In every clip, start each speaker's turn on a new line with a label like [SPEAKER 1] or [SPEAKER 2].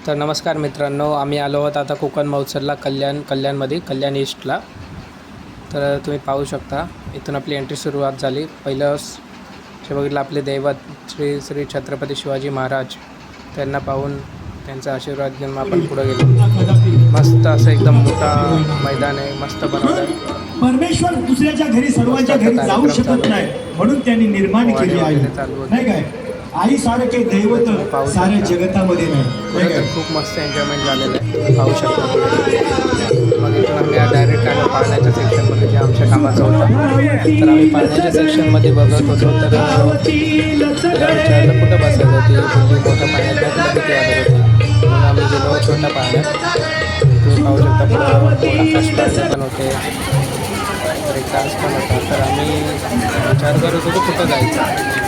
[SPEAKER 1] तर नमस्कार मित्रांनो, आम्ही आलो आहोत आता कोकण महोत्सवला कल्याणमध्ये कल्याण ईस्टला. तर तुम्ही पाहू शकता इथून आपली एंट्री सुरुवात झाली. पहिलं जे बघितलं आपले दैवत श्री श्री छत्रपती शिवाजी महाराज, त्यांना पाहून त्यांचा आशीर्वाद घेऊन आपण पुढे गेलो. मस्त असं एकदम मोठा मैदान आहे, मस्त बनवलं आहे.
[SPEAKER 2] परमेश्वर दुसऱ्याच्या घरी सर्वांच्या घरी जाऊ शकत नाही म्हणून त्यांनी निर्माण केली आहे, नाही काय? आई सारखे दैवत साऱ्या जगतामध्ये नाही.
[SPEAKER 1] खूप मस्त एन्जॉयमेंट झालेलं आहे, पाहू शकता. मग इथून आम्ही डायरेक्ट आलो पाण्याच्या सेक्शनमध्ये, जे आमच्या कामाचं होतं. तर आम्ही पाण्याच्या सेक्शनमध्ये बघत होतो. तर विचारलं कुठं बसायचं होती, मोठ्या पाण्यात किती वाजत होती, म्हणून आम्ही गेलो छोट्या पाण्यात. तुम्ही पाहू शकता पुढं आकाश पण होते, तर एक डान्स पण होता. तर आम्ही विचार करत होतो कुठं जायचं.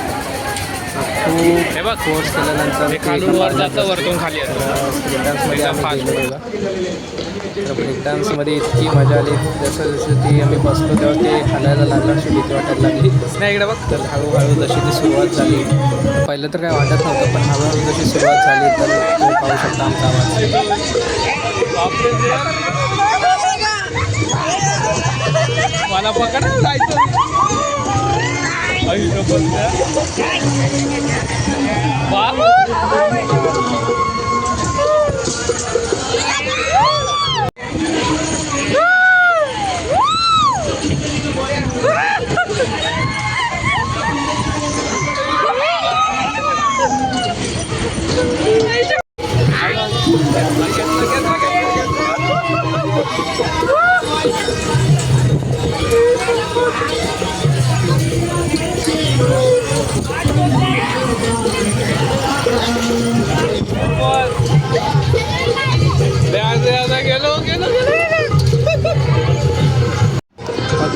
[SPEAKER 1] खूप कोर्स केल्यानंतर
[SPEAKER 3] खालून वर जातं, वरतून खाली
[SPEAKER 1] ब्रेक डान्समध्ये आम्ही गेलो बघा. तर ब्रेक डान्समध्ये इतकी मजा आली. जसं जसं ती आम्ही बसलो तेव्हा ते हालायला लागलं, अशी भीती वाटायला लागली.
[SPEAKER 3] नाही इकडे बघ.
[SPEAKER 1] तर हळूहळू जशी ती सुरुवात झाली, पहिलं तर काय वाटत नव्हतं, पण हळूहळू जशी सुरुवात झाली तर तुम्ही पाहू शकता आमचा आवाज.
[SPEAKER 3] मला पकड जायचं.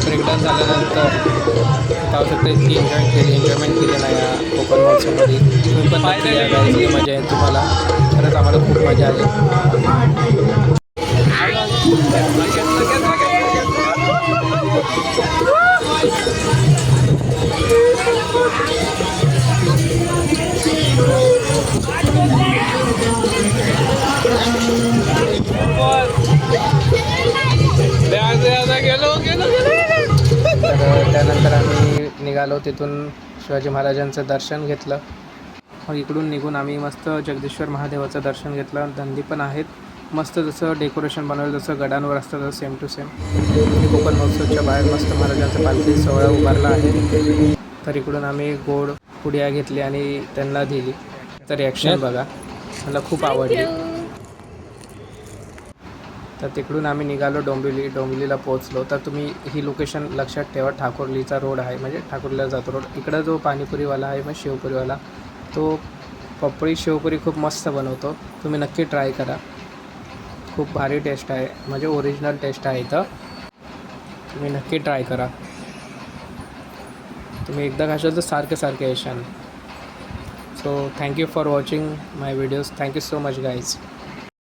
[SPEAKER 1] ब्रेक डान्स झाल्यानंतर पाहू शकता इतकी एन्जॉयमेंट केलेलं आहे या कोकण महोत्सवमध्ये. तुम्ही पण नक्की या, गायची मजा आहे तुम्हाला. खरंच आम्हाला खूप मजा आली. तर त्यानंतर आम्ही निघालो, तिथून शिवाजी महाराजांचं दर्शन घेतलं. मग इकडून निघून आम्ही मस्त जगदीश्वर महादेवाचं दर्शन घेतलं. नंदी पण आहेत, मस्त जसं डेकोरेशन बनवलं जसं गडांवर असतं तसं सेम टू सेम. कोकण महोत्सवच्या बाहेर मस्त महाराजांचा पालखी सोहळा उभारला आहे. तर इकडून आम्ही गोड पुड्या घेतली आणि त्यांना दिली. तर रिॲक्शन बघा, मला खूप आवडली. तर तिकडून आम्ही निघालो डोंबिवलीला पोहोचलो. तर तुम्ही ही लोकेशन लक्षात ठेवा, ठाकुर्लीचा रोड आहे, म्हणजे ठाकुर्लीला जातो रोड. इकडं जो पाणीपुरीवाला आहे मग शेवपुरीवाला, तो पपळी शेवपुरी खूप मस्त बनवतो. तुम्ही नक्की ट्राय करा, खूप भारी टेस्ट आहे, म्हणजे ओरिजिनल टेस्ट आहे इथं. तुम्ही नक्की ट्राय करा. तुम्ही एकदा खाशाल तर सारखे येशाल. So thank you for watching my videos. Thank you so much guys.